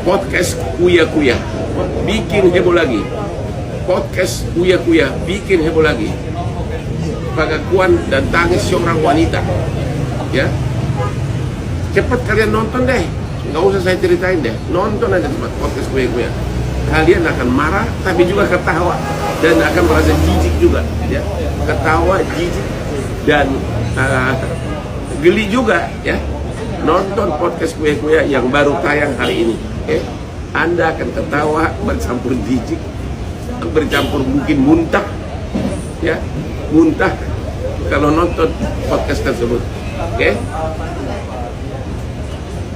Podcast Uya Kuya bikin heboh lagi. Podcast Uya Kuya bikin heboh lagi. Pengakuan dan tangis seorang wanita. Ya, cepat kalian nonton deh. Nggak usah saya ceritain deh. Nonton aja cepat podcast Uya Kuya. Kalian akan marah, tapi juga ketawa dan akan merasa jijik juga. Ya, ketawa, jijik dan geli juga. Ya, nonton podcast Uya Kuya yang baru tayang hari ini. Anda akan ketawa bercampur jijik, bercampur mungkin muntah, ya, muntah kalau nonton podcast tersebut.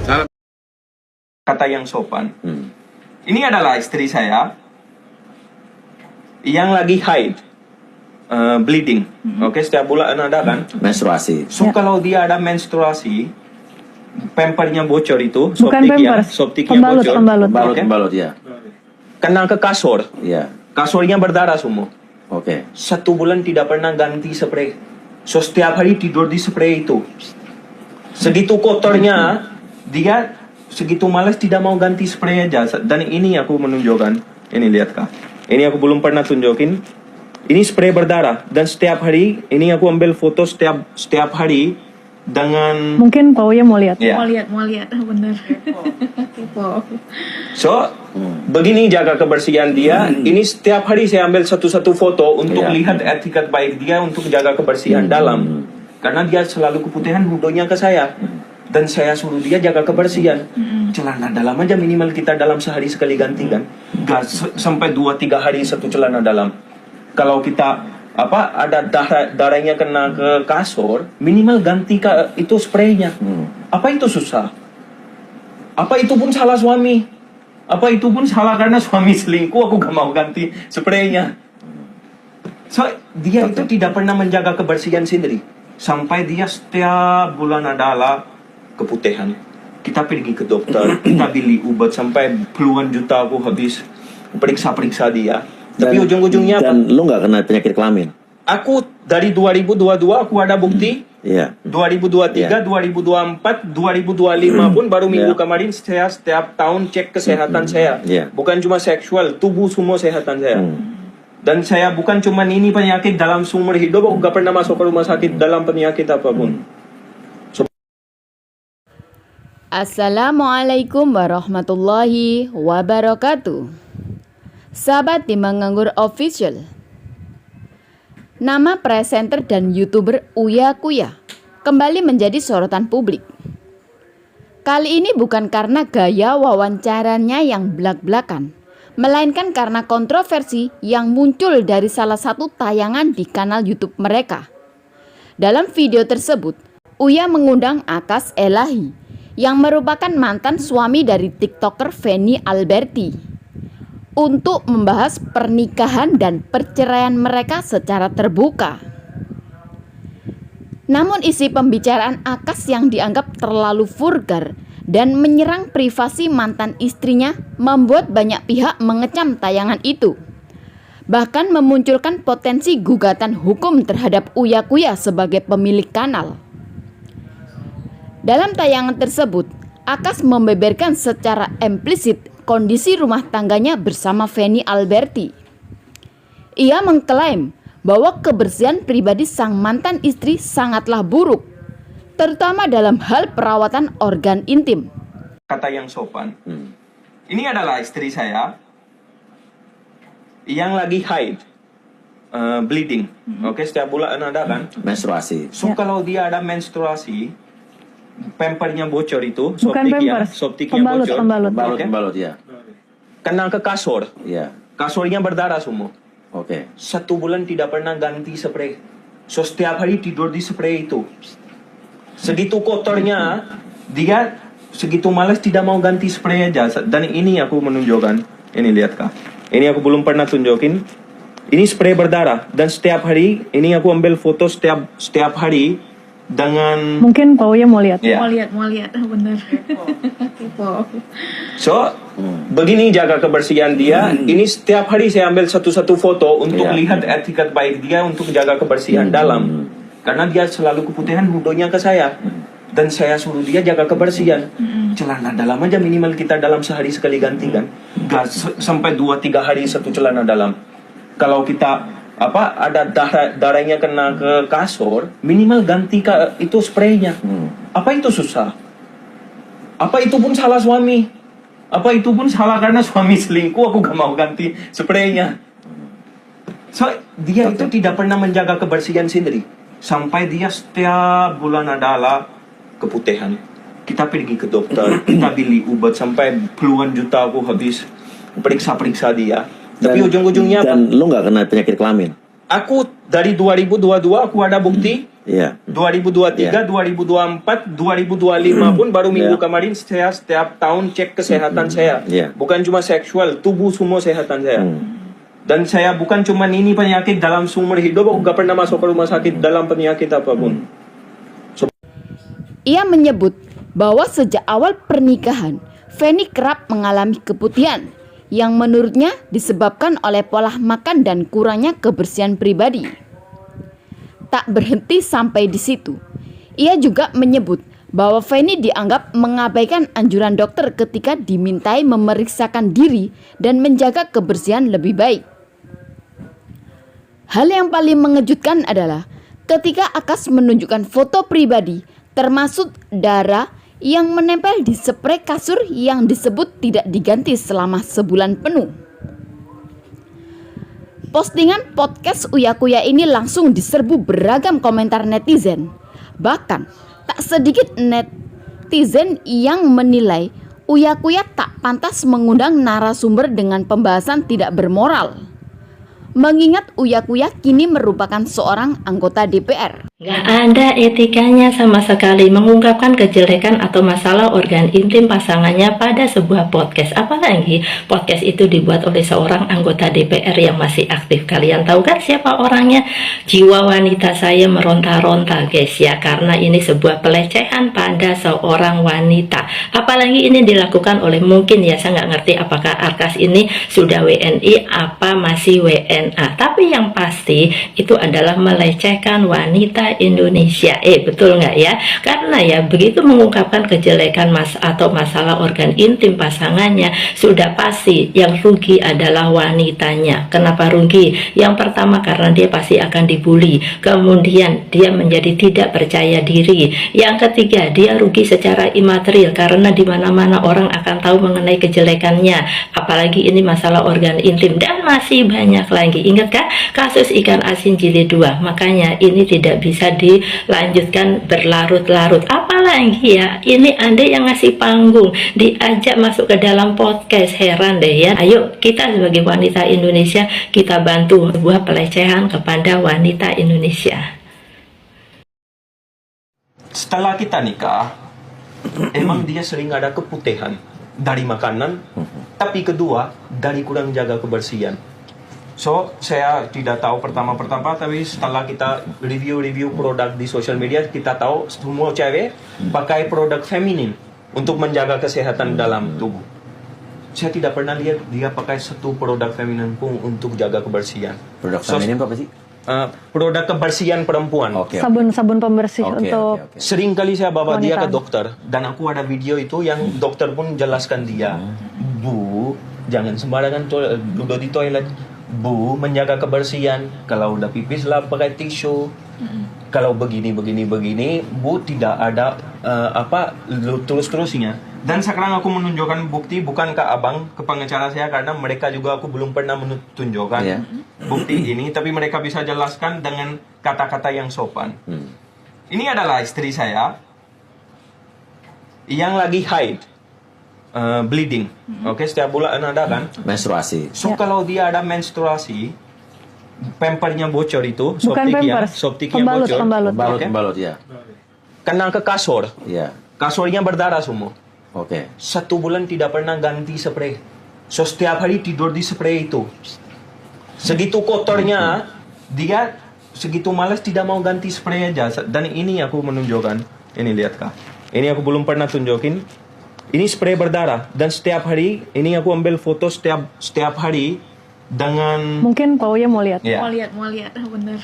Salam. Kata yang sopan. Ini adalah istri saya yang lagi haid, bleeding. Setiap bulan ada kan? Menstruasi. So kalau dia ada menstruasi, pampernya bocor itu, Bukan pampers, soptiknya pembalut, bocor, Pembalut ya. kena ke kasur, Iya. kasurnya berdarah semua. Oke. 1 bulan tidak pernah ganti spray. So setiap hari tidur di spray itu. Segitu kotornya, dia segitu malas tidak mau ganti spray aja. Dan ini aku menunjukkan. Ini lihat kak. Ini aku belum pernah tunjukin. Ini spray berdarah. Dan setiap hari, ini aku ambil foto setiap hari dengan. Mungkin Pak Uya mau lihat. Ya. Mau lihat, bener. Wow. So, begini jaga kebersihan dia. Ini setiap hari saya ambil satu-satu foto untuk lihat etiket baik dia untuk jaga kebersihan dalam. Karena dia selalu keputihan nudonya ke saya. Dan saya suruh dia jaga kebersihan. Celana dalam aja minimal kita dalam sehari sekali ganti kan. Gak sampai 2-3 hari satu celana dalam. Kalau kita ada darahnya kena ke kasur, minimal ganti itu spraynya. Apa itu susah? Apa itu pun salah suami? Apa itu pun salah karena suami selingkuh, aku gak mau ganti spraynya. So, dia itu tidak pernah menjaga kebersihan sendiri. Sampai dia setiap bulan adalah keputihan. Kita pergi ke dokter, kita beli obat sampai puluhan juta aku habis periksa-periksa dia. Tapi ujung-ujungnya apa? Dan lu nggak kena penyakit kelamin? Aku dari 2022 aku ada bukti. Iya. 2023, 2024, 2025 pun baru minggu kemarin saya setiap tahun cek kesehatan saya. Bukan cuma seksual, tubuh semua kesehatan saya. Dan saya bukan cuma ini penyakit dalam seumur hidup, aku gak pernah masuk ke rumah sakit dalam penyakit apapun. Assalamualaikum warahmatullahi wabarakatuh. Sahabat Timbang Nganggur Official. Nama presenter dan YouTuber Uya Kuya kembali menjadi sorotan publik. Kali ini bukan karena gaya wawancaranya yang blak-blakan, melainkan karena kontroversi yang muncul dari salah satu tayangan di kanal YouTube mereka. Dalam video tersebut, Uya mengundang Akas Elahi yang merupakan mantan suami dari TikToker Feni Alberti untuk membahas pernikahan dan perceraian mereka secara terbuka. Namun isi pembicaraan Akas yang dianggap terlalu vulgar dan menyerang privasi mantan istrinya membuat banyak pihak mengecam tayangan itu. Bahkan memunculkan potensi gugatan hukum terhadap Uya Kuya sebagai pemilik kanal. Dalam tayangan tersebut, Akas membeberkan secara implisit kondisi rumah tangganya bersama Feni Alberti. Ia mengklaim bahwa kebersihan pribadi sang mantan istri sangatlah buruk, terutama dalam hal perawatan organ intim. Kata yang sopan. Ini adalah istri saya yang lagi haid, bleeding. Setiap bulan ada kan? Menstruasi. So kalau dia ada menstruasi, pampernya bocor itu, Bukan pampers, soptiknya bocor, Pembalut ya. kena ke kasur, Iya. kasurnya berdarah semua. Oke. 1 bulan tidak pernah ganti spray. So setiap hari tidur di spray itu. Segitu kotornya, dia segitu malas tidak mau ganti spray aja. Dan ini aku menunjukkan. Ini lihat kak. Ini aku belum pernah tunjukin. Ini spray berdarah. Dan setiap hari, ini aku ambil foto setiap hari dengan. Mungkin Pak Uya mau lihat. Ya. Mau lihat, bener. Wow. So, begini jaga kebersihan dia. Ini setiap hari saya ambil satu-satu foto untuk lihat etiket baik dia untuk jaga kebersihan dalam. Karena dia selalu keputihan nudonya ke saya. dan saya suruh dia jaga kebersihan. Celana dalam aja minimal kita dalam sehari sekali ganti kan. Gak sampai 2-3 hari satu celana dalam. Kalau kita ada darahnya kena ke kasur, minimal ganti itu spraynya. Apa itu susah? Apa itu pun salah suami? Apa itu pun salah karena suami selingkuh, aku gak mau ganti spraynya. So, dia itu tidak pernah menjaga kebersihan sendiri. Sampai dia setiap bulan adalah keputihan. Kita pergi ke dokter, kita beli obat sampai puluhan juta aku habis periksa-periksa dia. Tapi ujung-ujungnya apa? Dan lu nggak kena penyakit kelamin? Aku dari 2022 aku ada bukti. Iya. 2023, 2024, 2025 pun baru minggu kemarin saya setiap tahun cek kesehatan saya. Bukan cuma seksual, tubuh semua kesehatan saya. Dan saya bukan cuma ini penyakit dalam seumur hidup, aku gak pernah masuk ke rumah sakit dalam penyakit apapun. Ia menyebut bahwa sejak awal pernikahan, Feni kerap mengalami keputihan yang menurutnya disebabkan oleh pola makan dan kurangnya kebersihan pribadi. Tak berhenti sampai di situ. Ia juga menyebut bahwa Feni dianggap mengabaikan anjuran dokter ketika dimintai memeriksakan diri dan menjaga kebersihan lebih baik. Hal yang paling mengejutkan adalah ketika Akas menunjukkan foto pribadi termasuk darah yang menempel di spray kasur yang disebut tidak diganti selama sebulan penuh. Postingan podcast Uya Kuya ini langsung diserbu beragam komentar netizen. Bahkan tak sedikit netizen yang menilai Uya Kuya tak pantas mengundang narasumber dengan pembahasan tidak bermoral. Mengingat Uya Kuya kini merupakan seorang anggota DPR. Gak ada etikanya sama sekali mengungkapkan kejelekan atau masalah organ intim pasangannya pada sebuah podcast. Apalagi podcast itu dibuat oleh seorang anggota DPR yang masih aktif. Kalian tahu kan siapa orangnya? Jiwa wanita saya meronta-ronta guys ya, karena ini sebuah pelecehan pada seorang wanita. Apalagi ini dilakukan oleh, mungkin ya saya nggak ngerti apakah Akas ini sudah WNI apa masih WNA. Tapi yang pasti itu adalah melecehkan wanita Indonesia. Betul nggak ya? Karena ya begitu mengungkapkan kejelekan atau masalah organ intim pasangannya, sudah pasti yang rugi adalah wanitanya. Kenapa rugi? Yang pertama karena dia pasti akan dibully. Kemudian dia menjadi tidak percaya diri. Yang ketiga dia rugi secara imaterial karena di mana-mana orang akan tahu mengenai kejelekannya. Apalagi ini masalah organ intim dan masih banyak lagi. Ingatkah kasus ikan asin jilid 2? Makanya ini tidak bisa dilanjutkan berlarut-larut. Apalagi ya, ini Anda yang ngasih panggung, diajak masuk ke dalam podcast. Heran deh ya. Ayo kita sebagai wanita Indonesia, kita bantu sebuah pelecehan kepada wanita Indonesia. Setelah kita nikah, emang dia sering ada keputihan dari makanan, tapi kedua dari kurang jaga kebersihan. So, saya tidak tahu pertama-tama, tapi setelah kita review produk di social media, kita tahu semua cewek pakai produk feminin untuk menjaga kesehatan dalam tubuh. Saya tidak pernah lihat dia pakai satu produk feminin pun untuk jaga kebersihan. Produk feminin apa sih? Produk kebersihan perempuan. Sabun pembersih untuk Sering kali saya bawa dia wanita. ke dokter, dan aku ada video itu yang dokter pun jelaskan dia, Bu, jangan sembarangan duduk di toilet. Bu, menjaga kebersihan. Kalau udah pipis lah pakai tisu. Kalau begini, Bu, tidak ada terus-terusnya. Dan sekarang aku menunjukkan bukti, bukan ke abang, ke pengacara saya, karena mereka juga aku belum pernah menunjukkan bukti ini, tapi mereka bisa jelaskan dengan kata-kata yang sopan. Ini adalah istri saya yang lagi haid. Bleeding, setiap bulan ada kan? Menstruasi. So kalau dia ada menstruasi, pampernya bocor itu, bukan pampers, soptiknya bocor, Pembalut ya. kena ke kasur, Iya. kasurnya berdarah semua. Oke. 1 bulan tidak pernah ganti spray. So setiap hari tidur di spray itu. Segitu kotornya, dia segitu malas tidak mau ganti spray aja. Dan ini aku menunjukkan, ini lihat kak, ini aku belum pernah tunjukin. Ini spray berdarah, dan setiap hari ini aku ambil foto setiap hari dengan Mungkin Pak Uya mau lihat. ya. Mau lihat, bener.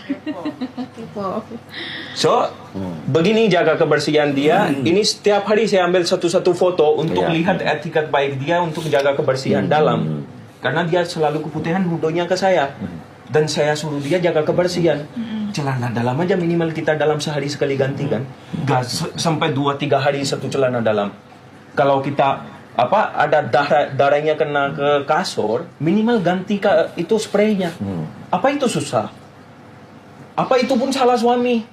Kepo. So, begini jaga kebersihan dia. Ini setiap hari saya ambil satu-satu foto untuk Iya. lihat etikat baik dia untuk jaga kebersihan dalam. Karena dia selalu keputihan nudonya ke saya. Dan saya suruh dia jaga kebersihan. Celana dalam aja minimal kita dalam sehari sekali ganti kan. Gak sampai 2-3 hari satu celana dalam. Kalau kita ada darahnya kena ke kasur, minimal ganti itu spraynya. Apa itu susah? Apa itu pun salah suami?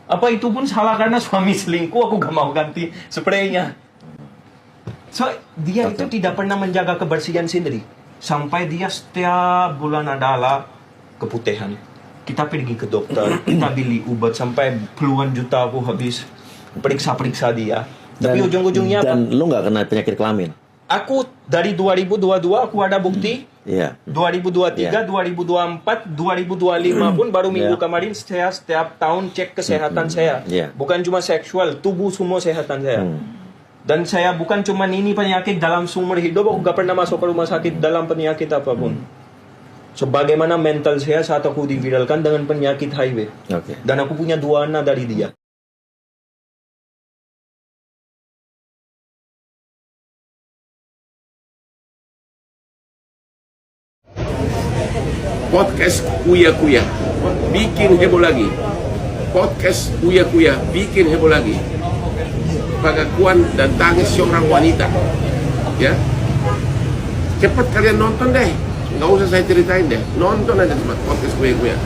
Apa itu pun salah karena suami selingkuh, aku gak mau ganti spraynya. So, dia itu tidak pernah menjaga kebersihan sendiri. Sampai dia setiap bulan adalah keputihan. Kita pergi ke dokter, kita beli obat sampai puluhan juta aku habis periksa-periksa dia. Tapi ujung-ujungnya apa? Dan lu nggak kena penyakit kelamin? Aku dari 2022 aku ada bukti. Iya. 2023, 2024, 2025 pun baru minggu Iya. kemarin saya setiap tahun cek kesehatan saya. Iya. Bukan cuma seksual, tubuh semua kesehatan saya. Dan saya bukan cuma ini penyakit dalam seumur hidup, aku gak pernah masuk ke rumah sakit dalam penyakit apapun. So, bagaimana mental saya saat aku diviralkan dengan penyakit HIV. Oke. Dan aku punya 2 anak dari dia. Podcast Uya Kuya bikin heboh lagi. Podcast Uya Kuya bikin heboh lagi. Pengakuan dan tangis seorang wanita. Ya, cepat kalian nonton deh. Nggak usah saya ceritain deh. Nonton aja cepat podcast Uya Kuya.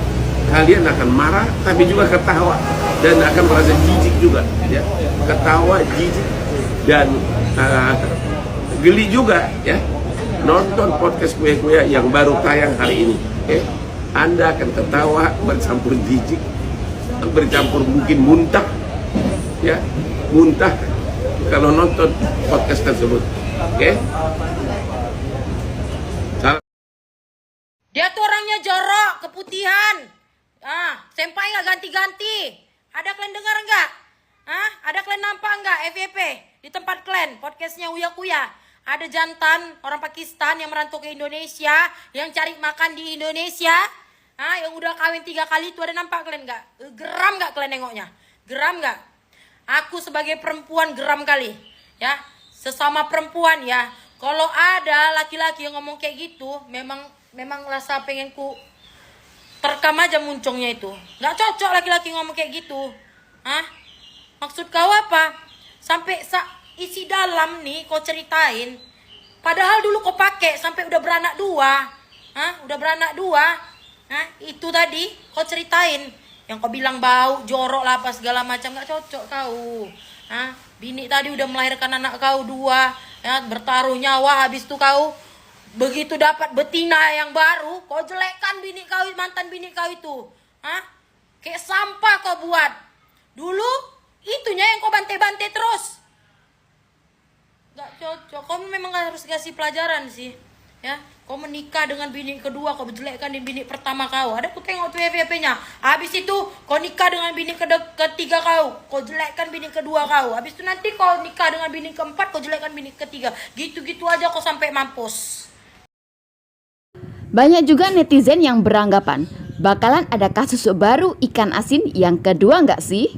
Kalian akan marah, tapi juga ketawa dan akan merasa jijik juga. Ya, ketawa, jijik dan geli juga. Ya, nonton podcast Kuya yang baru tayang hari ini. Anda akan ketawa bercampur jijik, bercampur mungkin muntah, ya muntah kalau nonton podcast tersebut. Dia tuh orangnya jorok, keputihan. Senpai nggak ganti-ganti. Ada kalian dengar nggak? Ada kalian nampak nggak FYP di tempat kalian podcastnya Uya Kuya? Ada jantan orang Pakistan yang merantau ke Indonesia, yang cari makan di Indonesia, yang udah kawin 3 kali itu ada nampak kalian nggak? Geram nggak kalian nengoknya? Geram nggak? Aku sebagai perempuan geram kali, ya. Sesama perempuan ya. Kalau ada laki-laki yang ngomong kayak gitu, memang rasa pengenku terekam aja muncungnya itu. Nggak cocok laki-laki ngomong kayak gitu. Maksud kau apa? Sampai isi dalam nih kau ceritain, padahal dulu kau pakai sampai udah beranak 2. Udah beranak 2. Itu tadi kau ceritain yang kau bilang bau jorok lah apa segala macam, nggak cocok kau. Bini tadi udah melahirkan anak kau 2, ya, bertaruh nyawa, habis itu kau begitu dapat betina yang baru kau jelekkan bini kau, mantan bini kau itu. Kayak sampah kau buat dulu, itunya yang kau bantai-bantai terus. Gak cocok. Kau memang harus kasih pelajaran sih, ya. Kau menikah dengan bini kedua, kau jelekkan di bini pertama kau. Ada aku tengok tuh FYP-nya. Habis itu kau nikah dengan bini ketiga kau jelekkan bini kedua kau. Habis itu nanti kau nikah dengan bini keempat, kau jelekkan bini ketiga. Gitu-gitu aja kau sampai mampus. Banyak juga netizen yang beranggapan bakalan ada kasus baru ikan asin yang kedua nggak sih?